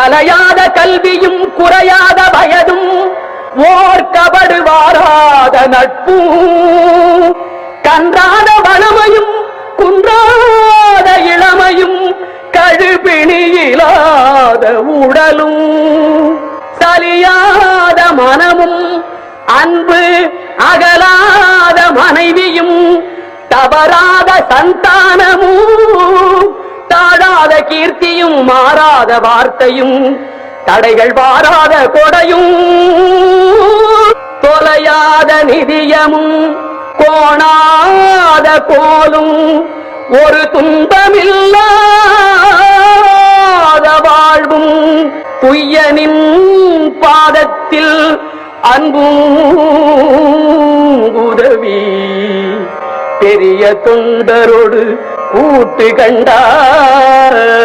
கலையாத கல்வியும் குறையாத வயதும் ஓர் கபடு வாராத நட்பும் கன்றாத வளமையும் குன்றாத இளமையும் கழுபிணியிலாத உடலும் சலியாத மனமும் அன்பு அகலாத மனைவியும் தவறாத சந்தானமும் தாழாத கீர்த்தியும் மாறாத வார்த்தையும் தடைகள் வாராத கொடையும் தொலையாத நிதியமும் கோணாத கோலும் ஒரு துன்பமில்லாத வாழ்வும் துய்யனின் பாதத்தில் அன்பும் உதவி பெரிய தொண்டரோடு கூட்டு கண்டாய்.